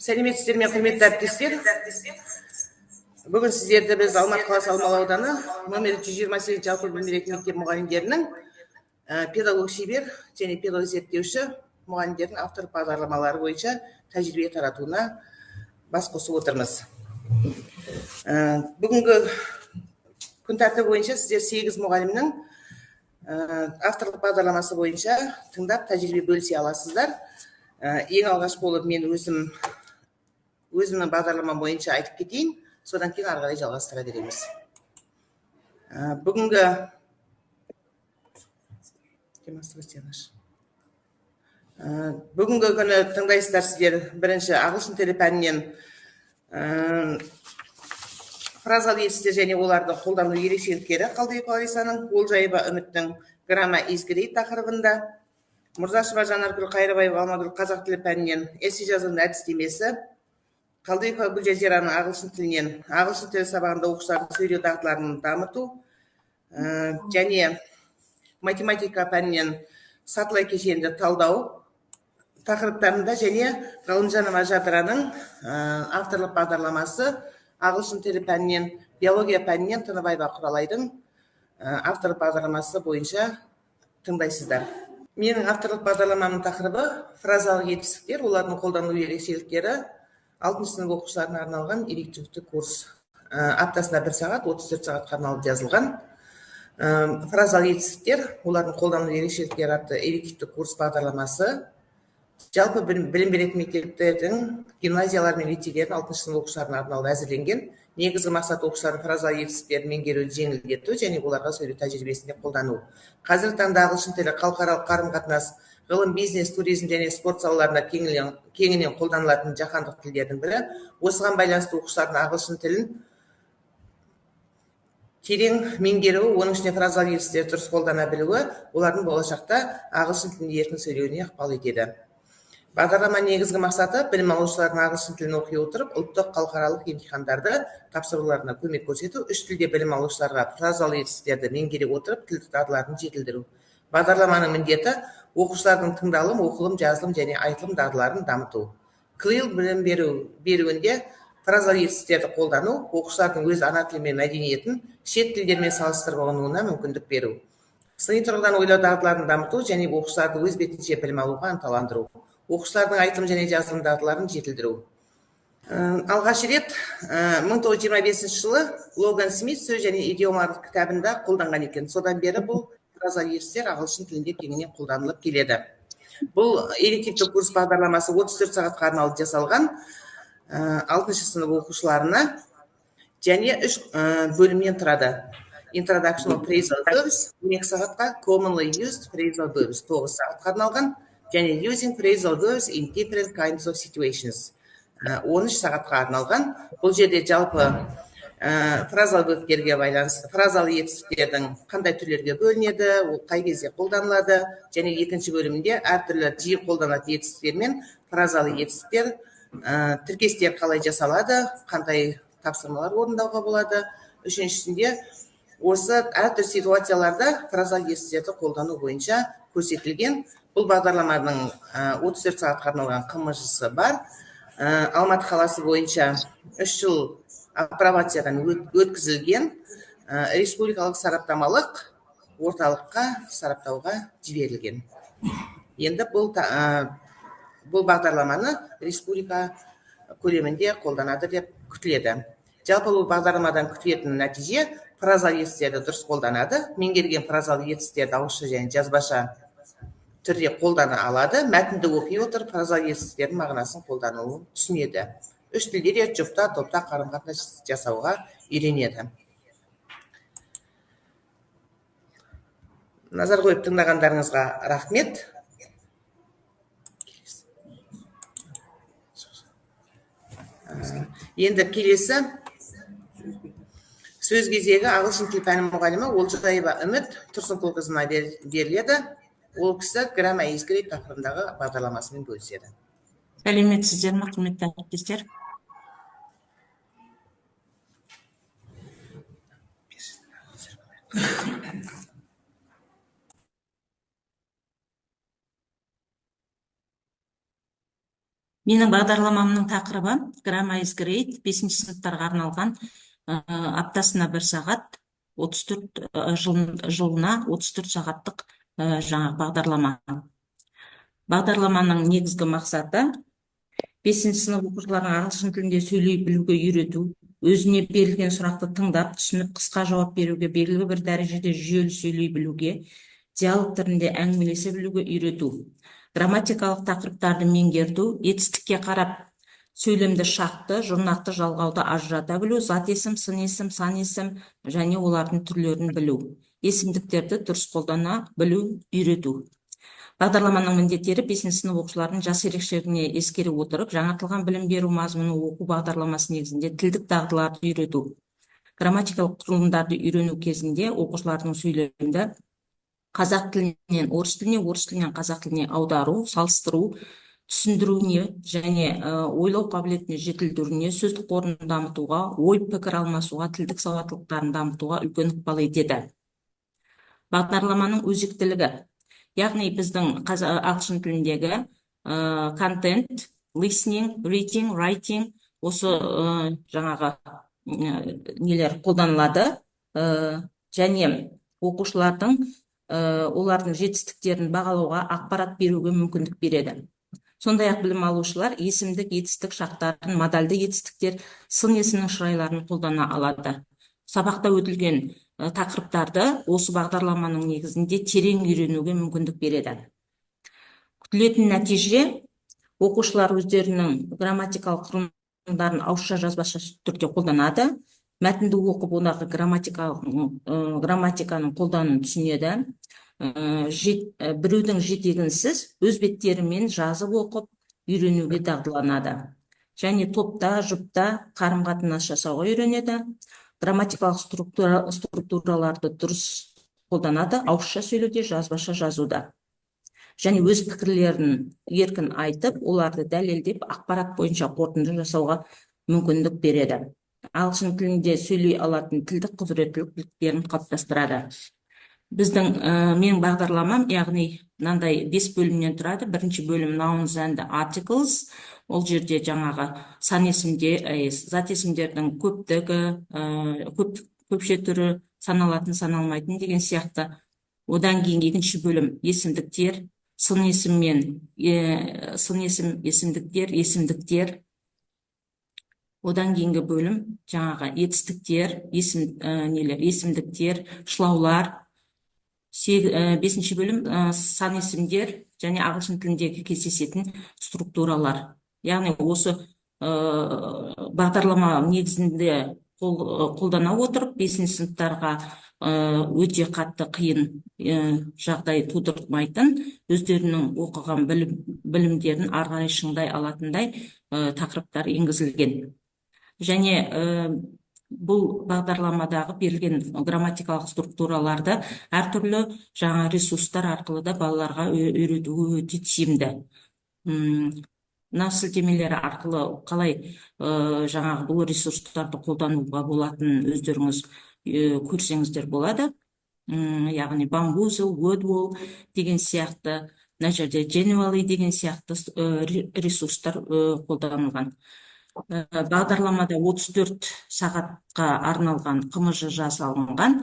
Сәлеметсіздер ме, құрметті әріптестер? Бүгін сіздерді біз Алматы қаласы Алмалы ауданы номер 128 жалпы білім беретін мектеп мұғалімдерінің педагог шебер және педагог зерттеуші мұғалімдердің авторлық бағдарламалары бойынша тәжірибе таратуына бас қосып отырмыз. Бүгінгі күн тәртібі бойынша сіздер 8 мұғалімнің авторлық бағдарламасы бойынша тыңдап тәжірибе бөлісе аласыздар. Ең алғаш болып мен өзімнің бағдарламам бойынша айтып кетейін, содан кейін ары қарай жалғастыра береміз. Бүгінгі күні тыңдайсыздар сіздер бірінші ағылшын тілі пәнінен фразалы етістер және олардың қолдану ерекшеліктері Қалдыекова Ларисаның, Олжаева Үміттің грамма is great тақырыбында, Мұрзашева Жанаргүл Қайрабаева Алмагүл қазақ тілі пәнінен эссе жазудың әдістемесі, Қалдыекова Гүлжазираның ағылшын тілінен ағылшын тілі сабағында оқушылардың сөйлеу дағдыларын дамыту және математика пәнінен сатылай кешенді талдау тақырыптарында және Ғалымжанова Жадыраның авторлық бағдарламасы ағылшын тілі пәнінен биология пәнінен Тыныбаева Құралайдың авторлық бағдарламасы бойынша тыңдайсыздар. Менің авторлық бағдарламамның тақырыбы фразалық етістіктер, олардың қолдану ерекшеліктері 6 сынып оқушыларына арналған элективті курс. Аптасына 1 сағат, 34 сағатқа арналып жазылған. Фразалық етістіктер, олардың қолдану ерекшеліктері атты элективті курс бағдарламасы жалпы білім беретін мектептердің гимназиялар мен лицейлердің 6 сынып оқушыларына арналып әзірленген. Негізгі мақсат оқушылардың фразалық етістіктерін меңгеруді жеңілдету және оларға сөйлеу тәжірибесінде қолдану. Қазіргі таңда ағылшын тілі халықаралық қарым-қатынас, ғылым, бизнес, туризм және спорт салаларында кеңінен қолданылатын жаһандық тілдердің бірі. Осыған байланысты оқушылардың ағылшын тілін терең меңгеруі, оның ішінде фразалық етістіктерді дұрыс қолдана білуі, олардың болашақта ағылшын тілін еркін сөйлеуіне ықпал етеді. Бағдарлама негізгі мақсаты білім алушылардың ағылшын тілін оқи отырып, ұлттық халықаралық емтихандарды тапсыруларына көмек көрсету, үш тілде білім алушыларға фразалы етістіктерді меңгере отырып, тілдік дағдыларын жетілдіру. Бағдарламаның міндеті оқушылардың тыңдалым, оқылым, жазылым және айтылым дағдыларын дамыту. КЛИЛ білім беруінде фразалы етістіктерді қолдану, оқушылардың өз ана тілі мен мәдениетін шет тілдермен салыстырып ұғынуына мүмкіндік беру. Сыни тұрғыдан ойлау дағдыларын дамыту және оқушыларды өз бетінше білім алуға ынталандыру. Оқушылардың айтылым және жазылым дағдыларын жетілдіру. Алғаш рет 1925 жылы Логан Смит сөз және идиомалар кітабында қолданған екен. Содан бері бұл фразалы етістіктер ағылшын тілінде кеңінен қолданылып келеді. Бұл элективті курс бағдарламасы 34 сағатқа арналып жасалған 6 сынып оқушыларына және 3 бөлімнен тұрады. Introduction of phrasal verbs 2 сағатқа, commonly used phrasal verbs 9 сағатқа арналған, және using phrasal verbs in different kinds of situations 13 сағатқа арналған. Бұл жерде жалпы фразалы бөліктерге байланысты фразалы етістіктердің қандай түрлерге бөлінеді, ол қай кезде қолданылады, және екінші бөлімінде әртүрлі жиі қолданатын етістіктер мен фразалы етістіктер тіркестер қалай жасалады, қандай тапсырмалар орындауға болады. Үшіншісінде осы әртүрлі ситуацияларда фразалы етістіктерді қолдану бойынша көрсетілген. Бұл бағдарламаның 34 сағатқа арналған қымжысы бар. Алматы қаласы бойынша 3 жыл апробациядан өткізілген, республикалық сараптамалық орталыққа сараптауға жіберілген. Енді бұл бағдарламаны республика көлемінде қолданады деп күтіледі. Жалпы бұл бағдарламадан күтілетін нәтиже фразалы етістіктерді дұрыс қолданады, меңгерген фразалы етістіктерді ауызша және жазбаша түрде қолдана алады, мәтінді оқи отырып фразалы етістіктердің мағынасын қолдануын түсінеді. Үш тілде де жұпта, топта қарым-қатынас жасауға үйренеді. Назар қойып тыңдағандарыңызға рахмет. Енді келесі сөз кезегі ағылшын тілі пәні мұғалімі Олжаева Үміт Тұрсынқұлқызына беріледі. Ол кісі грамма is great тақырыбындағы бағдарламасымен бөліседі. Сәлеметсіздер ме, құрметті әріптестер? Менің бағдарламамның тақырыбы Grammar is Great 5-ші сыныптарға арналған аптасына 1 сағат 34 жылына 34 сағаттық жаңа бағдарлама. Бағдарламаның негізгі мақсаты 5-ші сынып оқушыларын ағылшын тілінде сөйлей білуге үйрету, өзіне берілген сұрақты тыңдап, түсініп, қысқа жауап беруге, белгілі бір дәрежеде жүйелі сөйлей білуге, диалог түрінде әңгімелесе білуге үйрету, грамматикалық тақырыптарды меңгерту, етістікке қарап сөйлемді шақты, жұрнақты жалғауды ажырата білу, зат есім, сын есім, сан есім және олардың түрлерін білу, есімдіктерді дұрыс қолдана білу, үйрету. Бағдарламаның міндеттері 5-ші сынып оқушыларының жас ерекшелігіне ескере отырып, жаңартылған білім беру мазмұны оқу бағдарламасы негізінде тілдік дағдыларды үйрету. Грамматикалық құрылымдарды үйрену кезінде оқушылардың сөйлемді қазақ тілінен орыс тіліне, орыс тілінен қазақ тіліне аудару, салыстыру, түсіндіруіне және ойлау қабілетіне жетілдіруіне, сөздік қорын дамытуға, ой пікір алмасуға, тілдік сауаттылықтарын дамытуға үлкен ықпал етеді. Бағдарламаның өзектілігі, яғни біздің ағылшын тіліндегі контент, listening, reading, writing осы жаңағы нелер қолданылады және оқушылардың олардың жетістіктерін бағалауға, ақпарат беруге мүмкіндік береді. Сондай-ақ білім алушылар есімдік, етістік шақтарын, модальды етістіктер, сын есімнің шырайларын қолдана алады. Сабақта өтілген тақырыптарды осы бағдарламаның негізінде терең үйренуге мүмкіндік береді. Күтілетін нәтиже оқушылар өздерінің грамматикалық құрылымдарын ауызша жазбаша түрде қолданады, мәтінді оқып ондағы грамматиканың қолдануын түсінеді, біреудің жетегінсіз өз беттерімен жазып оқып үйренуге дағдыланады. Және топта, жұпта қарым-қатынас жасауға үйренеді, грамматикалық структураларды дұрыс қолданады, ауызша сөйлеуде, жазбаша жазуда. Және өз пікірлерін еркін айтып, оларды дәлелдеп, ақпарат бойынша қорытынды жасауға мүмкіндік береді. Ағылшын тілінде сөйлей алатын тілдік құзыреттіліктерін қалыптастырады. Менің бағдарламам, яғни мынандай 5 бөлімнен тұрады. Бірінші бөлім nouns and articles. Ол жерде жаңағы сан есімдер, зат есімдердің көптігі, көпше түрі, саналатын, саналмайтын деген сияқты. Одан кейін екінші бөлім есімдіктер, сын есім, есімдіктер, есімдіктер. Одан кейінгі бөлім жаңағы етістіктер, есімдіктер, шылаулар. 5-ші бөлім сан есімдер және ағылшын тіліндегі кездесетін структуралар. Яғни осы бағдарлама негізінде қолдана отырып, 5-ші сыныптарға өте қатты қиын жағдай тудырмайтын, өздерінің оқыған білімдерін ары қарай шыңдай алатындай тақырыптар енгізілген. Және бұл бағдарламадағы берілген грамматикалық структураларды әртүрлі жаңа ресурстар арқылы да балаларға үйретуге өте тиімді. Мына сілтемелер арқылы қалай жаңағы бұл ресурстарды қолдануға болатын өздеріңіз көрсеңіздер болады. Яғни Bamboozle, Wordwall деген сияқты, мына жерде Genially деген сияқты ресурстар қолданылған. Бағдарламада 34 сағатқа арналған қымыжы жасалынған,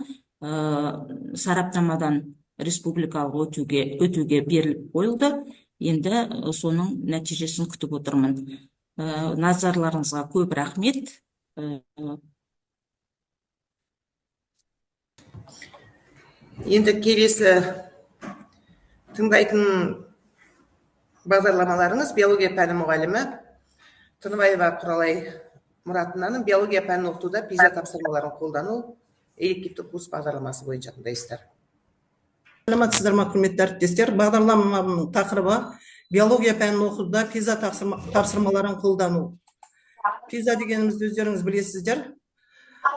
сараптамадан республикалық өтуге беріліп қойылды. Енді соның нәтижесін күтіп отырмын. Назарларыңызға көп рахмет. Енді келесі тыңдайтын бағдарламаларыңыз биология пәні мұғалімі Тыныбаева Құралай Мұратынаның биология пәнін оқытуда PISA тапсырмаларын қолдану элективті курс бағдарламасы бойынша тыңдайсыздар. Саламатсыздар ма, құрметті әріптестер? Бағдарламамның тақырыбы биология пәнін оқытуда PISA тапсырмаларын қолдану. PISA дегенімізді өздеріңіз білесіздер.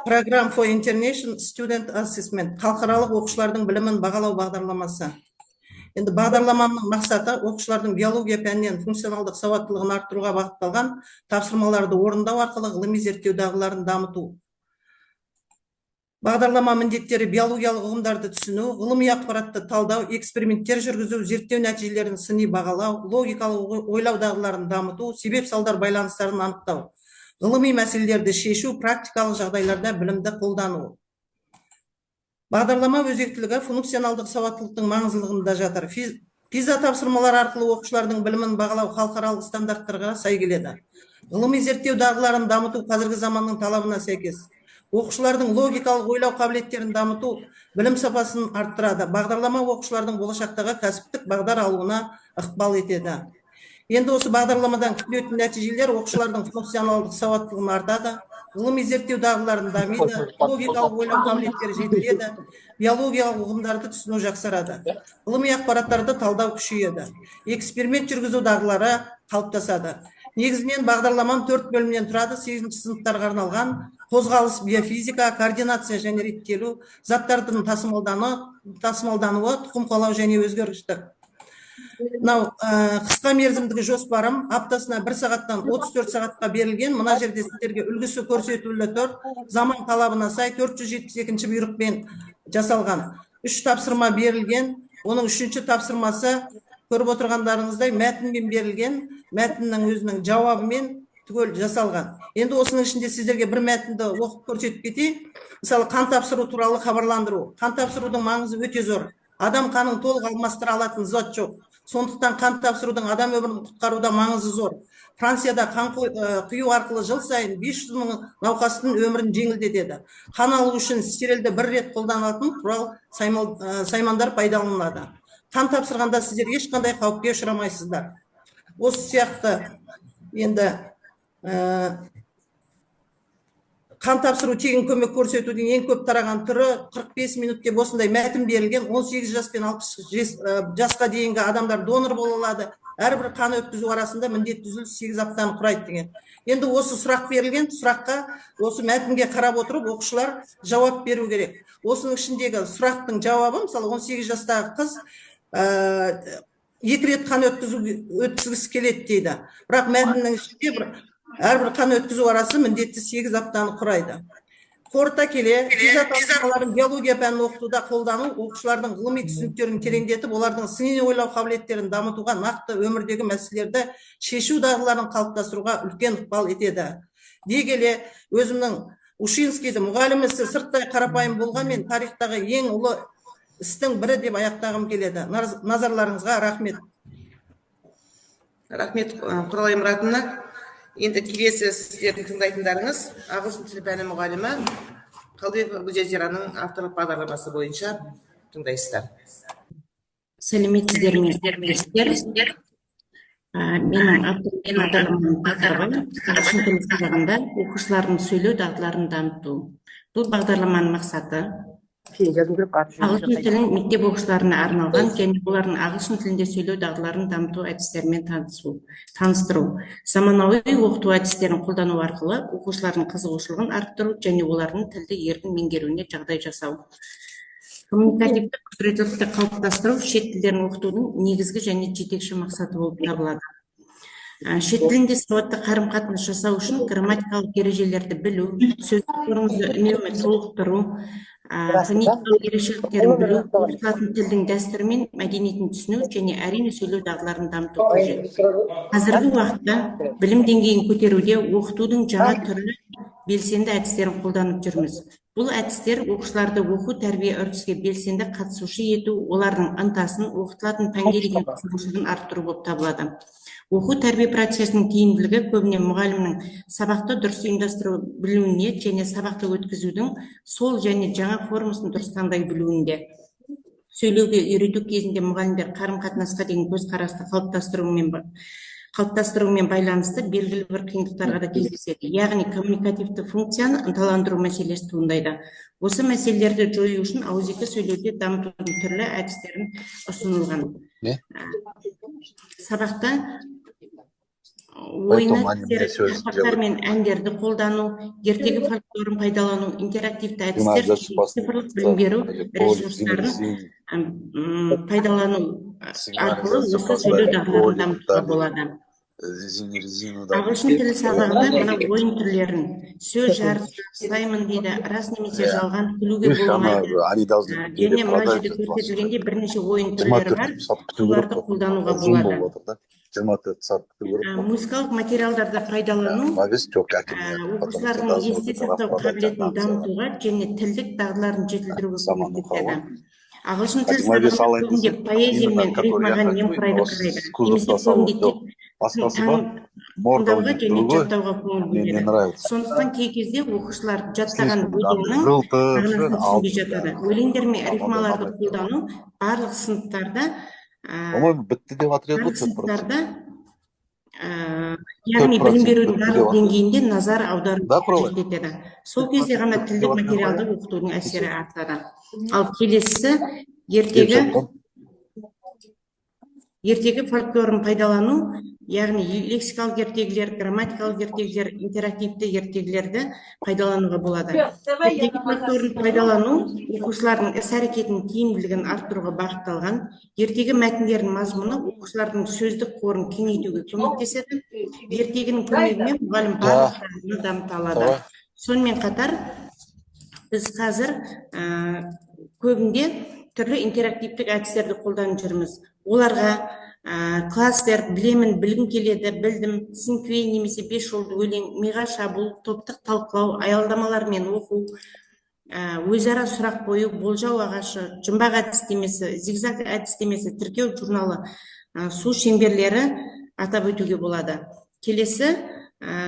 Program for International Student Assessment, халықаралық оқушылардың білімін бағалау бағдарламасы. Енді бағдарламамның мақсаты оқушылардың биология пәнінен функционалдық сауаттылығын арттыруға бағытталған тапсырмаларды орындау арқылы ғылыми зерттеу дағдыларын дамыту. Бағдарлама міндеттері биологиялық ұғымдарды түсіну, ғылыми ақпаратты талдау, эксперименттер жүргізу, зерттеу нәтижелерін сыни бағалау, логикалық ойлау дағдыларын дамыту, себеп салдар байланыстарын анықтау, ғылыми мәселелерді шешу, практикалық жағдайларда білімді қолдану. Бағдарлама өзектілігі функционалдық сауаттылықтың маңыздылығында жатыр. Пиза тапсырмалар арқылы оқушылардың білімін бағалау халықаралық стандарттарға сай келеді. Ғылыми зерттеу дағдыларын дамыту қазіргі заманның талабына сәйкес. Оқушылардың логикалық ойлау қабілеттерін дамыту білім сапасын арттырады. Бағдарлама оқушылардың болашақтағы кәсіптік бағдар алуына ықпал етеді. Енді осы бағдарламадан күтілетін нәтижелер оқушылардың функционалдық сауаттылығын артады, ғылыми зерттеу дағдыларын дамиды, логикалық ойлау қабілеттері жетіледі, биологиялық ұғымдарды түсіну жақсарады, ғылыми ақпараттарды талдау күшейеді, эксперимент жүргізу дағдылары қалыптасады. Негізінен бағдарламам 4 бөлімнен тұрады. 8-ші сыныптарға арналған қозғалыс, биофизика, координация және реттелу, заттардың тасымалдануы, тұқым қуалау және өзгергіштік. Мынау қысқа мерзімдігі жоспарым аптасына 1 сағаттан 34 сағатқа берілген. Мына жерде сіздерге үлгісі көрсетіліп тұр. Заман талабына сай 472 бұйрықпен жасалған. 3 тапсырма берілген. Оның 3-ші тапсырмасы көріп отырғандарыңыздай мәтінмен берілген. Мәтіннің өзінің жауабымен түгел жасалған. Енді осының ішінде сіздерге бір мәтінді оқып көрсетіп кетейін. Мысалы, қан тапсыру туралы хабарландыру. Қан тапсырудың маңызы өте зор. Адам қанын толық алмастыра алатын зат жоқ. Сондықтан қан тапсырудың адам өмірін құтқаруда маңызы зор. Францияда қан құю арқылы жыл сайын 500 мың науқастың өмірін жеңілдетеді. Қан алу үшін стерилді бір рет қолданылатын құрал саймандар пайдаланылады. Қан тапсырғанда сіздер ешқандай қауіпке ұшырамайсыздар. Осы сияқты енді қан тапсыру тегін көмек көрсетудің ең көп тараған түрі 45 минут деп осындай мәтін берілген. 18 жас пен 60 жасқа дейінгі адамдар донор бола алады. Әрбір қан өткізу арасында міндетті үзіліс 8 аптаны құрайды деген. Енді осы сұрақ берілген, сұраққа осы мәтінге қарап отырып оқушылар жауап беру керек. Осының ішіндегі сұрақтың жауабы, мысалы 18 жастағы қыз 2 рет қан өткізгісі келеді дейді. Бірақ мәтіннің ішінде әрбір қан өткізу арасы міндетті 8 аптаны құрайды. Қорыта келе, пиза тапсырмаларын биология пәнін оқытуда қолдану оқушылардың ғылыми түсініктерін тереңдетіп, олардың сыни ойлау қабілеттерін дамытуға, нақты өмірдегі мәселелерді шешу дағдыларын қалыптастыруға үлкен ықпал етеді. Дей келе, өзімнің Ушинскийді мұғалім ісі сырттай қарапайым болғанмен тарихтағы ең ұлы істің бірі деп аяқтағым келеді. Назарларыңызға рахмет. Рахмет Құралай Мұратовна. Енді келесі сіздердің тыңдайтындарыңыз ағылшын тілі пәні мұғалімі Қалдыбекова Гүлжазираның авторлық бағдарламасы бойынша тыңдайсыздар. Сәлеметсіздер ме? Менің авторлық бағдарламамның тақырыбы ағылшын тілі сабағында оқушылардың сөйлеу дағдыларын дамыту. Бұл бағдарламаның мақсаты ағылшын тілін мектеп оқушыларына арналған және олардың ағылшын тілінде сөйлеу дағдыларын дамыту әдістерімен таныстыру. Заманауи оқыту әдістерін қолдану арқылы оқушылардың қызығушылығын арттыру және олардың тілді еркін меңгеруіне жағдай жасау. Коммуникативтік құзыреттілікті қалыптастыру шет тілдерін оқытудың негізгі және жетекші мақсаты болып табылады. Шет тілінде сауатты қарым-қатынас жасау үшін грамматикалық ережелерді білу, сөз қорыңызды үнемі толықтыру, фонетикалық ерекшеліктерін білу, оқытылатын тілдің дәстүрі мен мәдениетін түсіну және әрине сөйлеу дағдыларын дамыту қажет. Қазіргі уақытта білім деңгейін көтеруде оқытудың жаңа түрлі белсенді әдістерін қолданып жүрміз. Бұл әдістер оқушыларды оқу тәрбие үрдіске белсенді қатысушы ету, олардың ынтасын, оқытылатын пәнге деген қызығушылығын арттыру болып табылады. Оқу тәрбие процесінің тиімділігі көбіне мұғалімнің сабақты дұрыс ұйымдастыру білуіне және сабақты өткізудің сол және жаңа формасын дұрыс таңдай білуінде. Сөйлеуге үйрету кезінде мұғалімдер қарым-қатынасқа деген көзқарасты қалыптастырумен байланысты белгілі бір қиындықтарға да кездеседі. Яғни коммуникативті функцияны ынталандыру мәселесі туындайды. Осы мәселелерді жою үшін ауызекі сөйлеуде дамытудың түрлі әдістерін ұсынылған. Сабақта ойын әдістері мен әндерді қолдану, ертегі фольклорын пайдалану, интерактивті әдістер, цифрлық білім беру ресурстарын пайдалану арқылы осы сөйлеу дағдыларын дамытуға болады. Ағылшын тілі сабағында мына ойын түрлерін сөз жарысы, саймон дейді, рас немесе жалған, күлуге болмайды. Және мына жерде көрсетілгенде бірнеше ойын түрлері бар, соларды қолдануға болады. 24 saat күту керек. Музыкалық материалдарды пайдалану оқушылардың есте сақтау қабілетін дамытуға және тілдік дағдыларын жетілдіруге көмектеседі. Ағылшын тілі сабағында көбінде поэзия мен рифмаға немқұрайды қарайды. Немесе көбінде таңдауға және жаттауға көңіл бөледі. Сондықтан кей кезде оқушылар жаттаған өлеңнің мағынасын түсінбей жатады. Өлеңдер мен рифмаларды қолдану барлық сыныптарда яғни білім берудің барлық деңгейінде назар аудару қажет етеді. Сол кезде ғана тілдік материалды оқытудың әсері артады. Ал келесі ертегі фольклорын пайдалану, яғни лексикалық ертегілер, грамматикалық ертегілер, интерактивті ертегілерді пайдалануға болады. Ертегі фольклорын пайдалану оқушылардың іс-әрекетінің тиімділігін арттыруға бағытталған. Ертегі мәтіндерінің мазмұны оқушылардың сөздік қорын кеңейтуге көмектеседі. Ертегінің көмегімен мұғалім барлық жағдайын дамыта алады. Сонымен қатар біз қазір көбінде түрлі интерактивтік әдістерді қолданып жүрміз. Оларға кластер, білемін, білгім келеді, білдім, синквей немесе 5 жолды өлең, миға шабуыл, топтық талқылау, аялдамалармен оқу, өзара сұрақ қою, болжау ағашы, жұмбақ әдістемесі, зигзаг әдістемесі, тіркеу журналы, су шеңберлері атап өтуге болады. Келесі,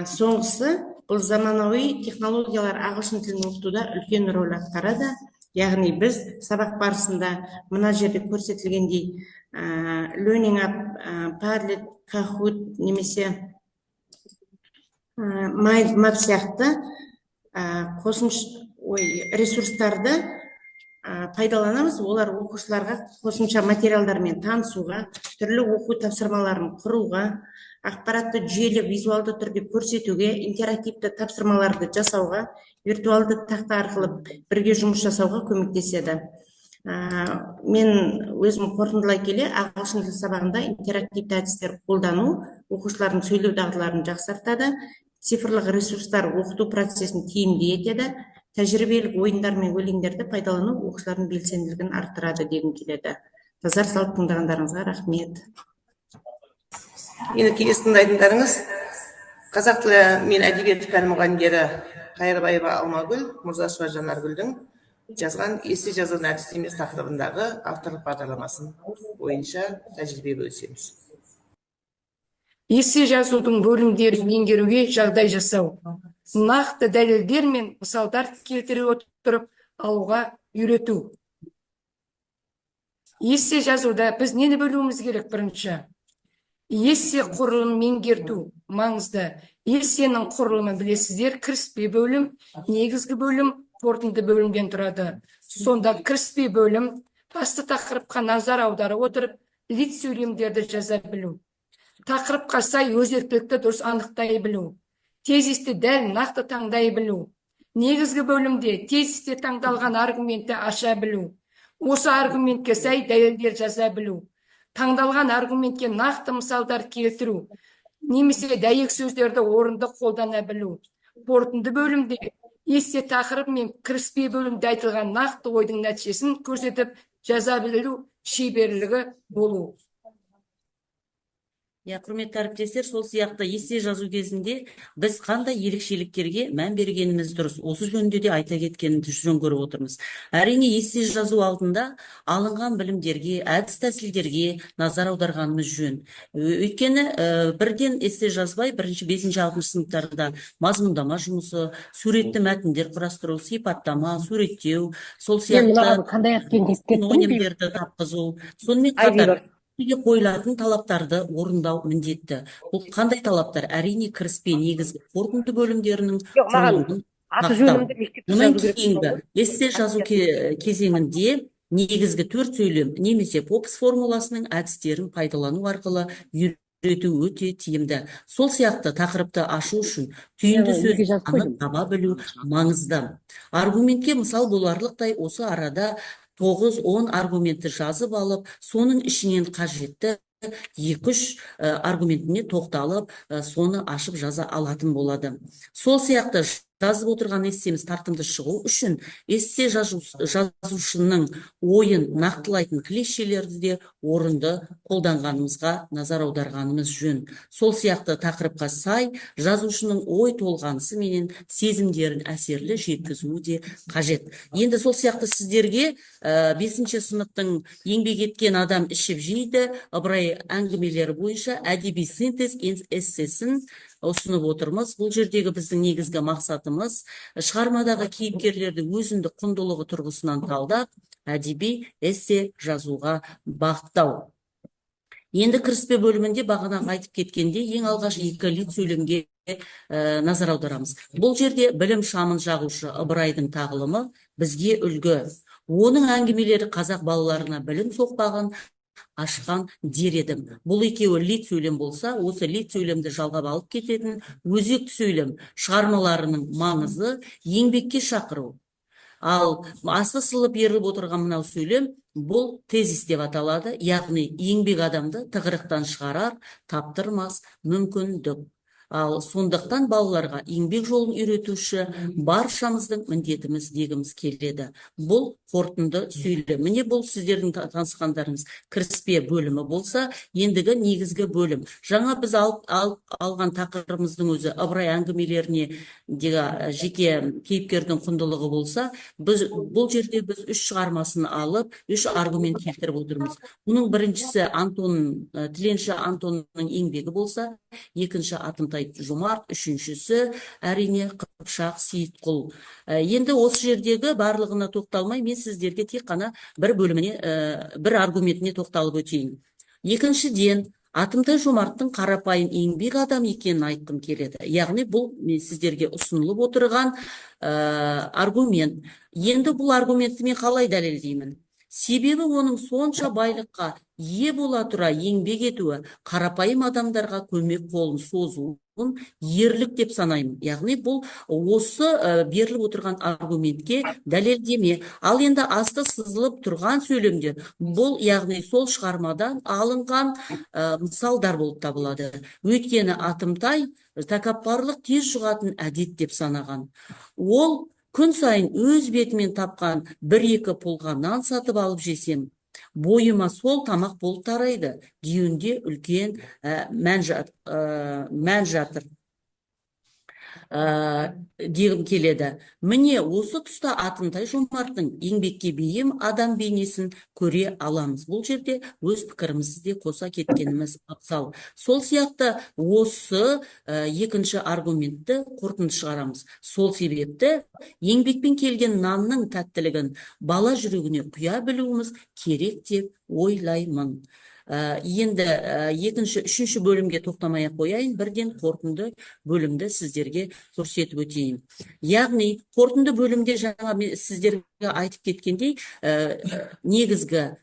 соңғысы, бұл заманауи технологиялар ағылшын тілін оқытуда үлкен рөл атқарады. Яғни біз сабақ барысында мына жерде көрсетілгендей learning up, Padlet, Kahoot немесе MindMap сияқты ресурстарды пайдаланамыз. Олар оқушыларға қосымша материалдармен танысуға, түрлі оқу тапсырмаларын құруға, ақпаратты жүйелі визуалды түрде көрсетуге, интерактивті тапсырмаларды жасауға, виртуалды тақта арқылы бірге жұмыс жасауға көмектеседі. Мен өзім қорытындылай келе, ағылшын тілі сабағында интерактивті әдістер қолдану оқушылардың сөйлеу дағдыларын жақсартады, цифрлық ресурстар оқыту процесін тиімді етеді, тәжірибелік ойындар мен өлеңдерді пайдалану оқушылардың белсенділігін арттырады дегім келеді. Назар салып тыңдағандарыңызға рахмет. Енді келесі тыңдайтындарыңыз қазақ тілі мен әдебиеті пәні мұғалімдері Қайырбаева Алмагүл, Мұрзашева Жанаргүлдің жазған есте жазудың әдістемесі тақырыбындағы авторлық бағдарламасын бойынша тәжірибе бөлісеміз. Есте жазудың бөлімдерін меңгеруге жағдай жасау. Нақты дәлелдер мен мысалдар келтіре отырып алуға үйрету. Есте жазуда біз нені бөлуіміз керек бірінші? Есте құрылым меңгерту маңызды. Есенің құрылымын білесіздер, кіріспе бөлім, негізгі бөлім, қорытынды бөлімден тұрады. Сонда кіріспе бөлім басты тақырыпқа назар аударып отырып, лид сөйлемдерді жаза білу. Тақырыпқа сай өзектілікті дұрыс анықтай білу. Тезисті дәл нақты таңдай білу. Негізгі бөлімде тезисте таңдалған аргументті аша білу. Осы аргументке сай дәлелдер жаза білу. Таңдалған аргументке нақты мысалдар келтіру. Немесе дәйек сөздерді орынды қолдана білу. Қорытынды бөлімде есте тақырып мен кіріспе бөлімде айтылған нақты ойдың нәтижесін көрсетіп жаза білу шеберлігі болу. Құрметті әріптестер, сол сияқты есте жазу кезінде біз қандай ерекшеліктерге мән бергеніміз дұрыс. Осы жөнінде де айта кеткенімізді жөн көріп отырмыз. Әрине, есте жазу алдында алынған білімдерге, әдіс тәсілдерге назар аударғанымыз жөн. Өйткені бірден есте жазбай, 1-5-6 сыныптарда мазмұндама жұмысы, суретті мәтіндер құрастыру, сипаттама, суреттеу, сол сияқты синонимдерді тапқызу, сонымен қатар қойылатын талаптарды орындау міндетті. Бұл қандай талаптар? Әрине, кіріспе негізгі қорытынды бөлімдерінің құрылымын сақтау. Мұнан кейінгі есте жазу кезеңінде негізгі 4 сөйлем немесе попс формуласының әдістерін пайдалану арқылы үйрету өте тиімді. Сол сияқты тақырыпты ашу үшін түйінді сөзді анық таба білу маңызды. Аргументке мысал боларлықтай осы арада 9-10 аргументті жазып алып, соның ішінен қажетті 2-3 аргументіне тоқталып, соны ашып жаза алатын болады. Сол сияқты жазып отырған эссеміз тартымды шығу үшін эссе жазушының ойын нақтылайтын клишелерді де орынды қолданғанымызға назар аударғанымыз жөн. Сол сияқты тақырыпқа сай жазушының ой толғанысы менен сезімдерін әсерлі жеткізуі де қажет. Енді сол сияқты сіздерге 5-ші сыныптың еңбек еткен адам ішіп жейді ыбырай әңгімелері бойынша әдеби синтез эссесін ұсынып отырмыз. Бұл жердегі біздің негізгі мақсатымыз шығармадағы кейіпкерлерді өзіндік құндылығы тұрғысынан талдап, әдеби эссе жазуға бағыттау. Енді кіріспе бөлімінде бағана айтып кеткенде ең алғаш 2 лиц сөйлемге назар аударамыз. Бұл жерде білім шамын жағушы Ыбырайдың тағылымы бізге үлгі. Оның әңгімелері қазақ балаларына білім соқпағын ашқан дер едім. Бұл екеуі лит сөйлем болса, осы лит сөйлемді жалғап алып кететін өзекті сөйлем шығармаларының маңызы еңбекке шақыру. Ал асты сылып беріліп отырған мынау сөйлем бұл тезис деп аталады, яғни еңбек адамды тығырықтан шығарар, таптырмас мүмкіндік. Ал сондықтан балаларға еңбек жолын үйретуші баршамыздың міндетіміз дегіміз келеді. Бұл қорытынды сөйлем. Міне бұл сіздердің танысқандарыңыз кіріспе бөлімі болса, ендігі негізгі бөлім. Жаңа біз алған тақырыбымыздың өзі Ыбырай әңгімелеріне жеке кейіпкердің құндылығы болса, бұл жерде біз 3 шығармасын алып, 3 аргумент келтіріп отырмыз. Бұның біріншісі Тіленші Антонның еңбегі болса, екінші Атымтай Жомарт, үшіншісі әрине Қыпшақ Сейітқұл. Енді осы жердегі барлығына тоқталмай, мен сіздерге тек қана бір бөліміне, бір аргументіне тоқталып өтейін. Екіншіден, Атымтай Жомарттың қарапайым еңбек адам екенін айтқым келеді. Яғни бұл сіздерге ұсынылып отырған аргумент. Енді бұл аргументті мен қалай дәлелдеймін? Себебі оның сонша байлыққа ие бола тұра еңбек етуі, қарапайым адамдарға көмек қолын созуын ерлік деп санаймын. Яғни бұл осы беріліп отырған аргументке дәлелдеме. Ал енді асты сызылып тұрған сөйлемдер бұл, яғни сол шығармадан алынған мысалдар болып табылады. Өйткені Атымтай тәкаппарлық тез жұғатын әдет деп санаған. Ол күн сайын өз бетімен тапқан 1-2 пұлға нан сатып алып жесем, бойыма сол тамақ болып тарайды. Деуінде үлкен мән жатыр. Дегім келеді. Міне осы тұста Атымтай Жомарттың еңбекке бейім адам бейнесін көре аламыз. Бұл жерде өз пікірімізді де қоса кеткеніміз абзал. Сол сияқты осы екінші аргументті қорытынды шығарамыз. Сол себепті еңбекпен келген нанның тәттілігін бала жүрегіне құя білуіміз керек деп ойлаймын. Енді үшінші бөлімге тоқтамай қояйын, бірден қорытынды бөлімді сіздерге көрсетіп өтейін. Яғни қорытынды бөлімде жаңа сіздерге айтып кеткендей, негізгі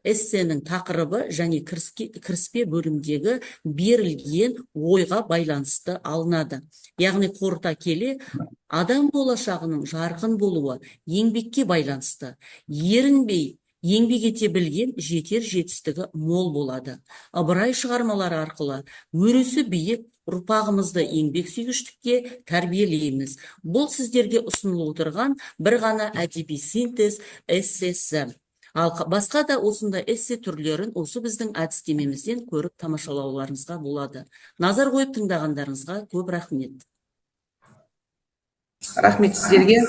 эссенің тақырыбы және кіріспе бөлімдегі берілген ойға байланысты алынады. Яғни қорыта келе, адам болашағының жарқын болуы еңбекке байланысты. Ерінбей еңбек ете білген жетер жетістігі мол болады. Ыбырай шығармалары арқылы өресі биік ұрпағымызды еңбек сүйгіштікке тәрбиелейміз. Бұл сіздерге ұсынылып отырған бір ғана әдеби синтез эссесі. Ал басқа да осында эссе түрлерін осы біздің әдістемемізден көріп тамашалауларыңызға болады. Назар қойып тыңдағандарыңызға көп рахмет. Рахмет сіздерге.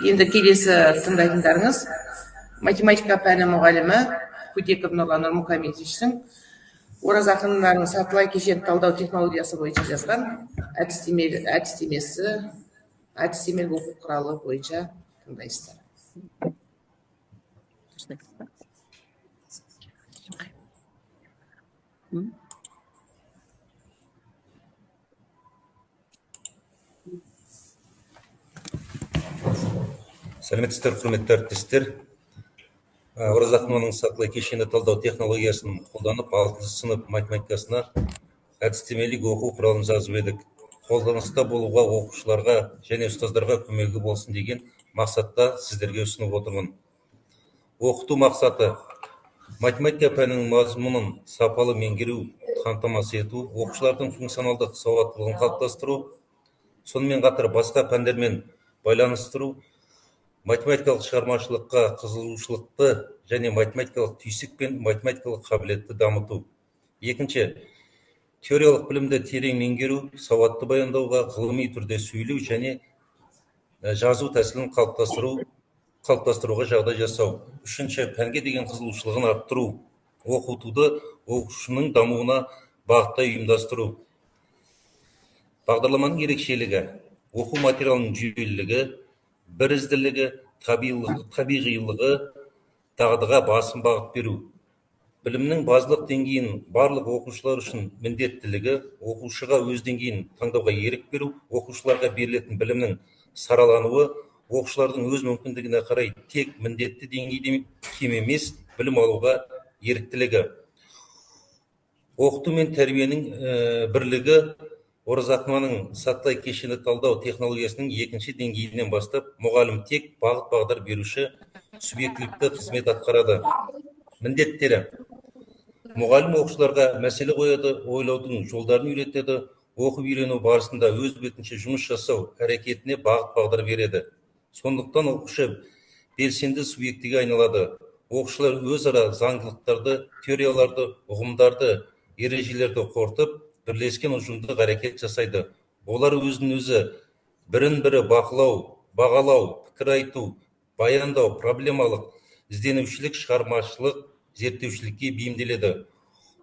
Енді келесі тыңдайтындарыңыз математика пәні мұғалімі Көтеков Нұрлан Нұрмұхамедовичтің ораз ақындарының сатылай кешенді талдау технологиясы бойынша жазған әдістемелік оқу құралы бойынша тыңдайсыздар. Сәлеметсіздер, құрметті әріптестер. Ораз ақынының сатылай кешенді талдау технологиясын қолданып, 6 сынып математикасына әдістемелік оқу құралын жазып едік. Қолданыста болуға оқушыларға және ұстаздарға көмегі болсын деген мақсатта сіздерге ұсынып отырмын. Оқыту мақсаты Математика пәнінің мазмұнын сапалы меңгеру, қамтамасыз ету, оқушылардың функционалдық сауаттылығын қалыптастыру, сонымен қатар басқа пәндермен байланыстыру, математикалық шығармашылыққа қызығушылықты және математикалық түйсік пен математикалық қабілетті дамыту. Екінші, теориялық білімді терең меңгеру, сауатты баяндауға, ғылыми түрде сөйлеу және жазу тәсілін қалыптастыруға жағдай жасау. Үшінші, пәнге деген қызығушылығын арттыру, оқытуды оқушының дамуына бағыттай ұйымдастыру. Бағдарламаның ерекшелігі: оқу материалының жүйелілігі, бірізділігі, табиғилығы, дағдыға басым бағыт беру. Білімнің базалық деңгейін барлық оқушылар үшін міндеттілігі, оқушыға өз деңгейін таңдауға ерік беру, оқушыларға берілетін білімнің саралануы, оқушылардың өз мүмкіндігіне қарай тек міндетті деңгейде кем емес білім алуға еріктілігі. Оқыту мен тәрбиенің бірлігі Оразақованың сатылай кешенді талдау технологиясының екінші деңгейінен бастап, мұғалім тек бағыт-бағдар беруші субъектілікті қызмет атқарады. Міндеттері: мұғалім оқушыларға мәселе қояды, ойлаудың жолдарын үйретеді, оқып үйрену барысында өз бетінше жұмыс жасау әрекетіне бағыт-бағдар береді. Сондықтан оқушы белсенді субъектіге айналады. Оқушылар өзара заңдылықтарды, теорияларды, ұғымдарды, ережелерді қорытып, бірлескен ұжымдық әрекет жасайды. Олар өзін-өзі бірін-бірі бақылау, бағалау, пікір айту, баяндау, проблемалық, ізденушілік, шығармашылық, зерттеушілікке бейімделеді.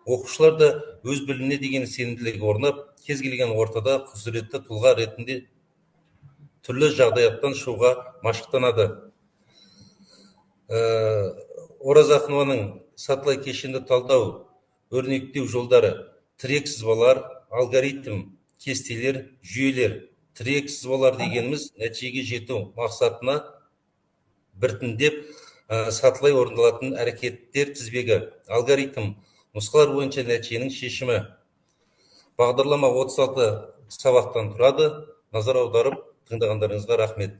Оқушылар да өз біліміне деген сенімділік орнап, кез келген ортада құзыретті тұлға ретінде түрлі жағдаяттан шығуға машықтанады. Оразақованың сатылай кешенді талдау өрнектеу жолдары: тірек сызбалар, алгоритм, кестелер, жүйелер. Тірек сызбалар дегеніміз нәтижеге жету мақсатына біртіндеп сатылай орындалатын әрекеттер тізбегі. Алгоритм нұсқалар бойынша нәтиженің шешімі. Бағдарлама 36 сабақтан тұрады. Назар аударып тыңдағандарыңызға рахмет.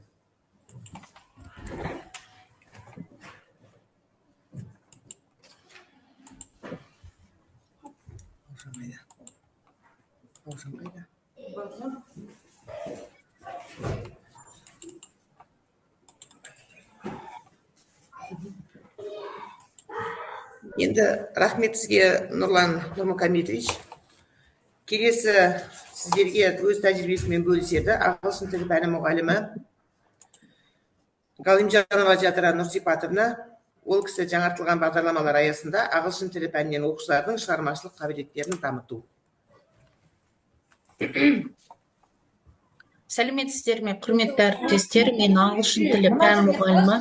Енді рахмет сізге, Нұрлан Нұрмұхамедович. Келесі сіздерге өз тәжірибесімен бөліседі ағылшын тілі пәні мұғалімі Галимжанова Жадыра Нұрсипатовна. Ол кісі жаңартылған бағдарламалар аясында ағылшын тілі пәнінен оқушылардың шығармашылық қабілеттерін дамыту. Сәлеметсіздер ме, құрметті әріптестер, мен ағылшын тілі пән мұғалімі.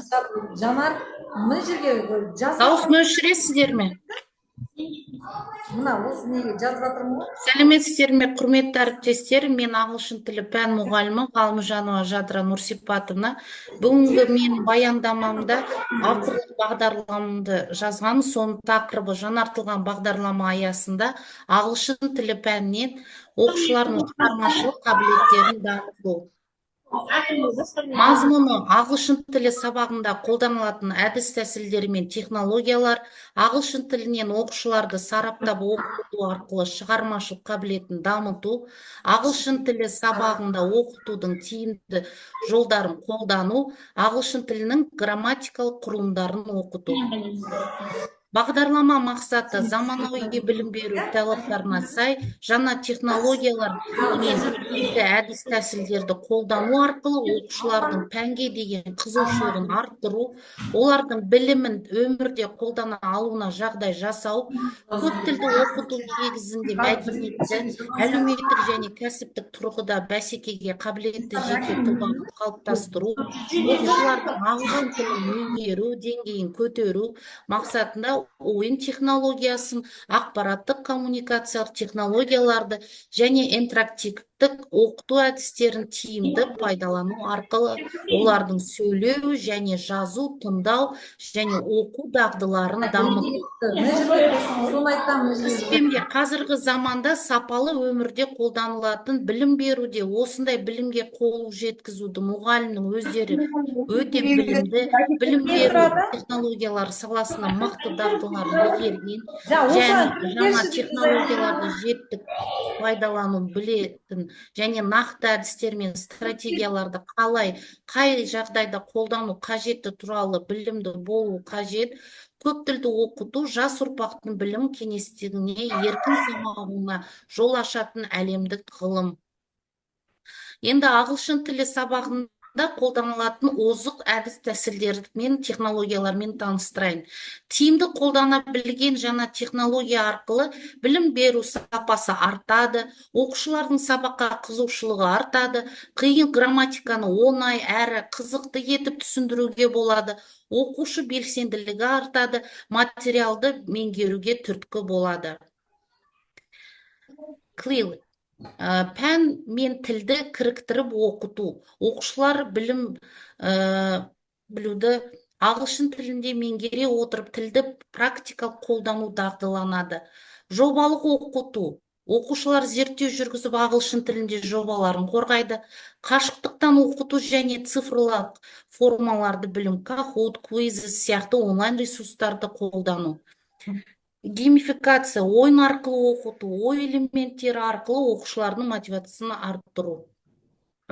Жанар, мына жерге жаз. Дауысымды өшіресіздер ме? Мына осы неге жазып жатырмын ғой. Сәлеметсіздер ме, құрметті әріптестер, мен ағылшын тілі пән мұғалімі Галимжанова Жадыра Нұрсипатовна. Бүгінгі мен баяндамамда авторлық бағдарламамды жазған, соның тақырыбы жаңартылған бағдарлама аясында ағылшын тілі пәнінен оқушылардың шығармашылық қабілеттерін дамыту. Мазмұны: ағылшын тілі сабағында қолданылатын әдіс тәсілдері мен технологиялар, ағылшын тілінен оқушыларды сараптап оқыту арқылы шығармашылық қабілетін дамыту, ағылшын тілі сабағында оқытудың тиімді жолдарын қолдану, ағылшын тілінің грамматикалық құрылымдарын оқыту. Бағдарлама мақсаты: заманауи білім беру талаптарына сай жаңа технологиялар мен әдіс тәсілдерді қолдану арқылы оқушылардың пәнге деген қызығушылығын арттыру, олардың білімін өмірде қолдана алуына жағдай жасау, көп тілді оқыту негізінде мәдениетті, әлеуметтік және кәсіптік тұрғыда бәсекеге қабілетті жеке тұлғаны қалыптастыру, оқушылардың ағылшын тілін меңгеру деңгейін көтеру мақсатында ойын технологиясын, ақпараттық коммуникациялық технологияларды және интерактивті интерактивтік оқыту әдістерін тиімді пайдалану арқылы олардың сөйлеу және жазу, тыңдау және оқу дағдыларын дамыту. Соны айтамын. Іспемде қазіргі заманда сапалы өмірде қолданылатын білім беруде осындай білімге қол жеткізуді мұғалімнің өздері өте білімді, білім беру технологиялары саласына мықты дағдыларын игерген және жаңа технологияларды жетік пайдалану білетін және нақты әдістер мен стратегияларды қалай, қай жағдайда қолдану қажеті туралы білімді болу қажет. Көп тілді оқыту жас ұрпақтың білім кеңістігіне еркін самғауына жол ашатын әлемдік ғылым. Енді ағылшын тілі сабағында қолданылатын озық әдіс тәсілдермен технологиялармен таныстырайын. Тиімді қолдана білген жаңа технология арқылы білім беру сапасы артады, оқушылардың сабаққа қызығушылығы артады, қиын грамматиканы оңай әрі қызықты етіп түсіндіруге болады, оқушы белсенділігі артады, материалды меңгеруге түрткі болады. Clearly. Пән мен тілді кіріктіріп оқыту. Оқушылар білім білуді ағылшын тілінде меңгере отырып тілді практикалық қолдану дағдыланады. Жобалық оқыту. Оқушылар зерттеу жүргізіп ағылшын тілінде жобаларын қорғайды. Қашықтықтан оқыту және цифрлық формаларды білім, Kahoot, Quizzes сияқты онлайн ресурстарды қолдану. Геймификация, ойын арқылы оқыту, ой элементтері арқылы оқушылардың мотивациясын арттыру.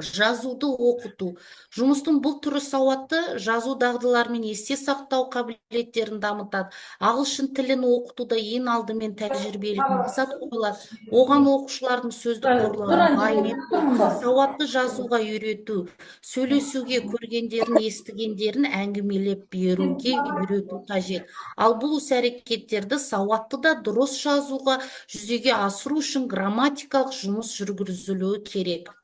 Жазуды оқыту. Жұмыстың бұл түрі сауатты жазу дағдылары мен есте сақтау қабілеттерін дамытады. Ағылшын тілін оқытуда ең алдымен тәжірибелік мақсат қойылады. Оған оқушылардың сөздік қорларын байыту, сауатты жазуға үйрету, сөйлесуге көргендерін, естігендерін әңгімелеп беруге үйрету қажет. Ал бұл іс-әрекеттерді сауатты да дұрыс жазуға жүзеге асыру үшін грамматикалық жұмыс жүргізілуі керек.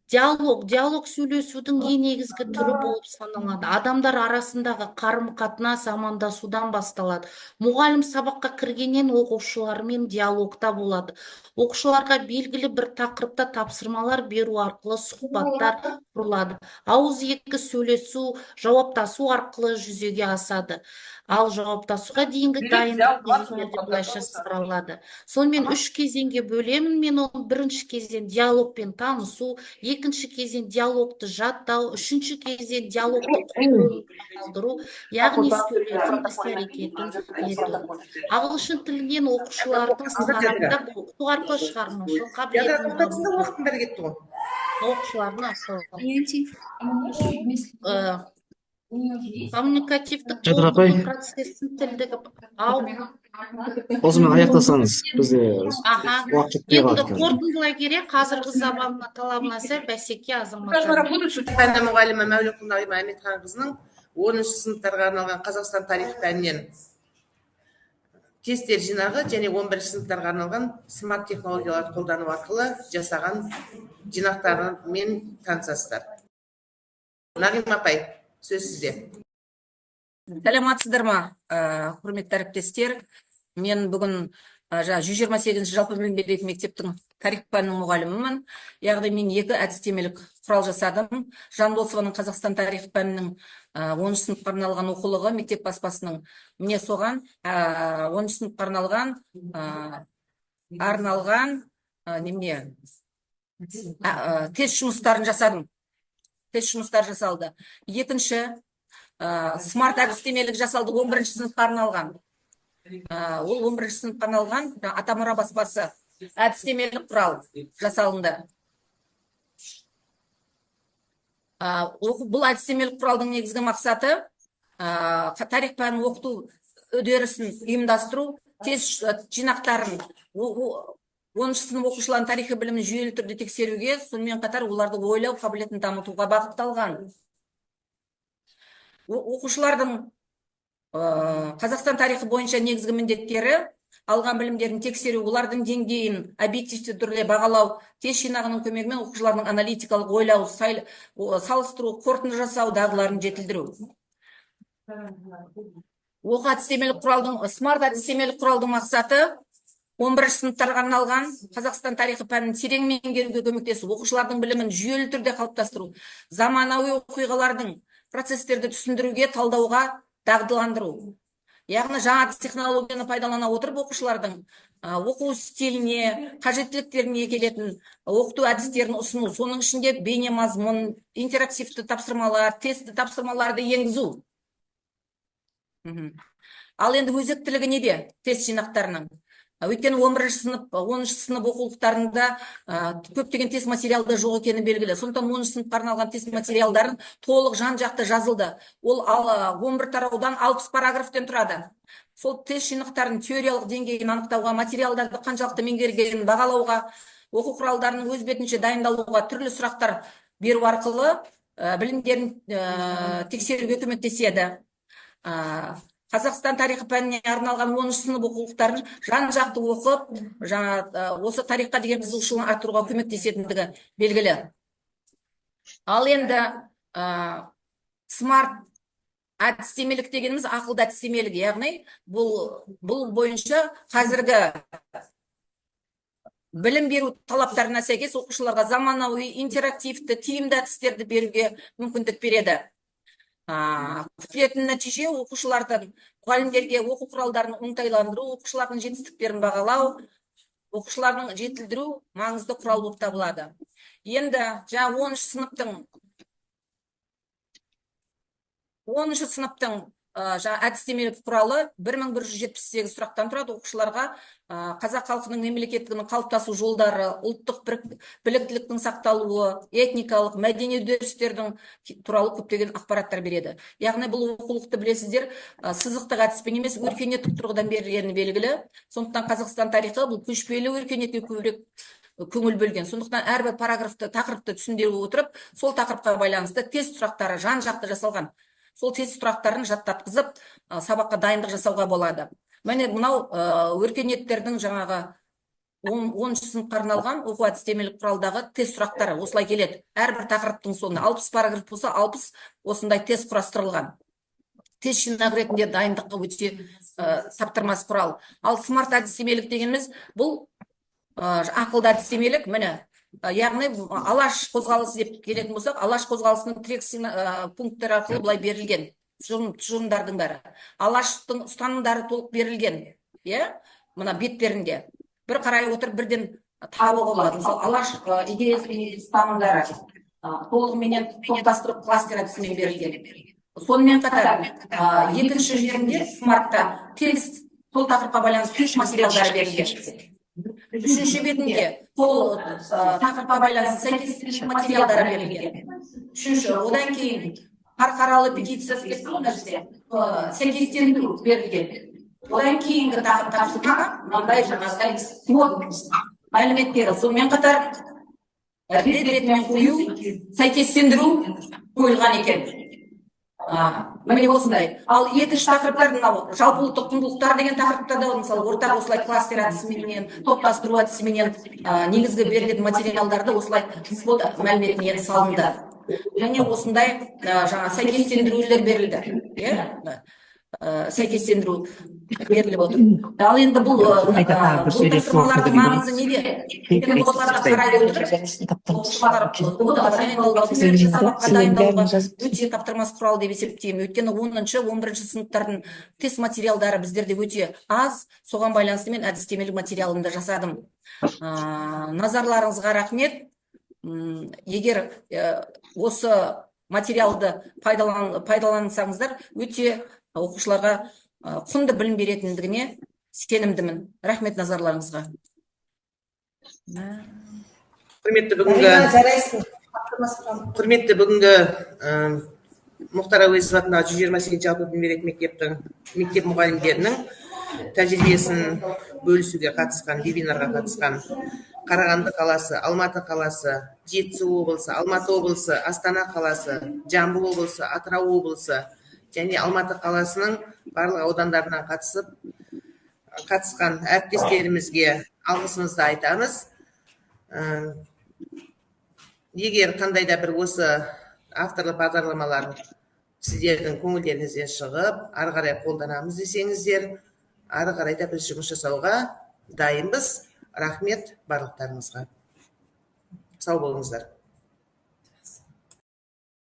Диалог сөйлесудің ең негізгі түрі болып саналады. Адамдар арасындағы қарым-қатынас амандасудан басталады. Мұғалім сабаққа кіргеннен оқушылармен диалогта болады. Оқушыларға белгілі бір тақырыпта тапсырмалар беру арқылы сұхбаттар құрылады. Ауызекі сөйлесу, жауаптасу арқылы жүзеге асады. Ал жауаптасуға дейінгі дайындық кезеңдерде былайша саралады. Сонымен 3 кезеңге бөлемін. Мен оны бірінші кезең диалогпен танысу, екінші кезең диалогты жаттау, үшінші кезең диалогты қолдандыру, яғни сөйлесім іс-әрекетін ету. Ағылшын тілінен оқушылардың сабағында оқыту арқылы шығармашылық қабілетін дамыту. Оқушылардың коммуникативтік процестің тілдігі. Осымен аяқтасаңыз, бізде уақыт жетпей Енді қалды. қорытындылай керек, қазіргі заманның талабына сай бәсеке азаматтар. Пәні мұғалімі Мәуліқұл Нағима Әметханқызының 10-шы сыныптарға арналған Қазақстан тарих пәнінен тесттер жинағы және 11-шы сыныптарға арналған смарт технологияларды қолдану арқылы жасаған жинақтарымен танысасыздар. Нағима апай, сөз сізде. Сәлематсыздар ма, құрметті әріптестер. Мен бүгін 128 жалпы білім беретін мектептің тарих пәнінің мұғалімімін. Яғни мен 2 әдістемелік құрал жасадым. Жанболсованың Қазақстан тарих пәнінің 10-шы сыныпқа арналған оқулығы мектеп баспасының. Міне соған 10-шы сыныпқа арналған тест жұмыстарын жасадым. Тест жұмыстар жасалды. Екінші смарт әдістемелік жасалды 11-шы сыныпқа арналған. Ол 11-шы сыныпқа арналған Атамұра баспасы әдістемелік құрал жасалынды. Бұл әдістемелік құралдың негізгі мақсаты тарих пәнін оқыту үдерісін ұйымдастыру, тест жинақтарын 10-шы сынып оқушылардың тарихи білімін жүйелі түрде тексеруге, сонымен қатар оларды ойлау қабілетін дамытуға бағытталған. Оқушылардың Қазақстан тарихы бойынша негізгі міндеттері алған білімдерін тексеру, олардың деңгейін объективті түрде бағалау, тест жинағының көмегімен оқушылардың аналитикалық ойлау, салыстыру, қорытынды жасау дағдыларын жетілдіру. Смарт әдістемелік құралдың мақсаты 11 сыныптарға арналған Қазақстан тарихы пәнін терең меңгеруге көмектесу, оқушылардың білімін жүйелі түрде қалыптастыру, заманауи оқиғалардың процестерді түсіндіруге, талдауға дағдыландыру. Яғни жаңа технологияны пайдалана отырып оқушылардың оқу стиліне, қажеттіліктеріне келетін оқыту әдістерін ұсыну, соның ішінде бейне мазмұн, интерактивті тапсырмалар, тестті тапсырмаларды енгізу. Ал енді өзектілігі неде тест жинақтарының? Өйткені 11 сынып, 10 сынып оқулықтарында көптеген тест материалда жоқ екені белгілі. Сондықтан 10 сыныпқа арналған тест материалдарын толық жан-жақты жазылды. Ол 11 тараудан 60 параграфтен тұрады. Сол тест жинақтарын теориялық деңгейін анықтауға, материалдарды қаншалықты меңгергенін бағалауға, оқу құралдарының өз бетінше дайындалуға түрлі сұрақтар беру арқылы білімдерін тексеруге көмектеседі. Қазақстан тарихы пәніне арналған 10 сынып оқулықтарын жан-жақты оқып, осы тарихқа деген қызығушылығын арттыруға көмектесетіндігі белгілі. Ал енді смарт әдістемелік дегеніміз ақылды әдістемелік, яғни бұл бойынша қазіргі білім беру талаптарына сәйкес оқушыларға заманауи, интерактивті, тиімді әдістерді беруге мүмкіндік береді. Күтілетін нәтиже оқушылардың мұғалімдерге оқу құралдарын оңтайландыру, оқушылардың жетістіктерін бағалау, оқушылардың жетілдіру маңызды құрал болып табылады. Енді жаңа 10 сыныптың әдістемелік құралы 1178 сұрақтан тұрады. Оқушыларға қазақ халқының мемлекеттігінің қалыптасу жолдары, ұлттық біліктіліктің сақталуы, этникалық, мәдени үдерістердің туралы көптеген ақпараттар береді. Яғни бұл оқулықты білесіздер, сызықтық әдіспен емес, өркениеттік тұрғыдан берілгені белгілі. Сондықтан Қазақстан тарихы бұл көшпелі өркениетке көбірек көңіл бөлген. Сондықтан әрбір параграфты, тақырыпты түсіндіре отырып, сол тақырыпқа байланысты тест сұрақтары жан-жақты жасалған. Сол тест сұрақтарын жаттатқызып, сабаққа дайындық жасауға болады. Міне мынау өркениеттердің жаңағы 10 сыныпқа арналған оқу әдістемелік құралдағы тест сұрақтары осылай келеді. Әрбір тақырыптың соңында 60 параграф болса, 60 осындай тест құрастырылған. Тест жинақ ретінде дайындыққа өте таптырмас құрал. Ал смарт әдістемелік дегеніміз бұл ақылды әдістемелік, міне, яғни алаш қозғалысы деп келетін болсақ, алаш қозғалысының тірек пункттері арқылы былай берілген тұжырымдардың бәрі. Алаштың ұстанымдары толық берілген, мына беттерінде. Бір қарай отырып бірден табуға болады. Мысалы, алаш идеясы ұстанымдары толығыменен топтастырып кластер әдісімен берілген. Сонымен қатар екінші жерінде смартта тест сол тақырыпқа байланысты тест материалдары берілген. Үшінші бетінде сол тақырыпқа байланысты сәйкестік материалдары берілген. Үшінші, одан кейін қарқаралы петиция сәйкестендіру берілген. Одан кейінгі тақырыпқа мынандай жаңағы мәліметтері, сонымен қатар рет ретімен қою, сәйкестендіру қойылған екен. Міне осындай. Ал екінші тақырыптар жалпы ұлттық құндылықтар деген тақырыптарда, мысалы, ортақ осылай кластер әдісіменен, топтастыру әдісіменен негізгі берілетін материалдарды осылай мәліметінен салынды. Және осындай жаңа сәйкестендірулер берілді. Сәйкестендіру беріліп отыр. Ал енді бұл тапсырмалардың маңызы неде? Осыларға қарай отырып, өте таптырмас құрал деп есептеймін. Өйткені 10-11 сыныптардың тест материалдары біздерде өте аз, соған байланысты мен әдістемелік материалымды жасадым. Назарларыңызға рахмет. Егер осы материалды пайдалансаңыздар, өте оқушыларға құнды білім беретіндігіне сенімдімін. Рахмет назарларыңызға. Құрметті бүгінгі Мұхтар Әуезов атындағы 128 жалпы білім беретін мектеп мұғалімдерінің тәжірибесін бөлісуге қатысқан, вебинарға қатысқан Қарағанды қаласы, Алматы қаласы, Жетісу облысы, Алматы облысы, Астана қаласы, Жамбыл облысы, Атырау облысы және Алматы қаласының барлық аудандарынан қатысқан әріптестерімізге алғысымызды айтамыз. Егер қандай да бір осы авторлы бағдарламалар сіздердің көңілдеріңізден шығып, ары қарай қолданамыз десеңіздер, ары қарай да біз жұмыс жасауға дайынбыз. Рахмет барлықтарыңызға. Сау болыңыздар.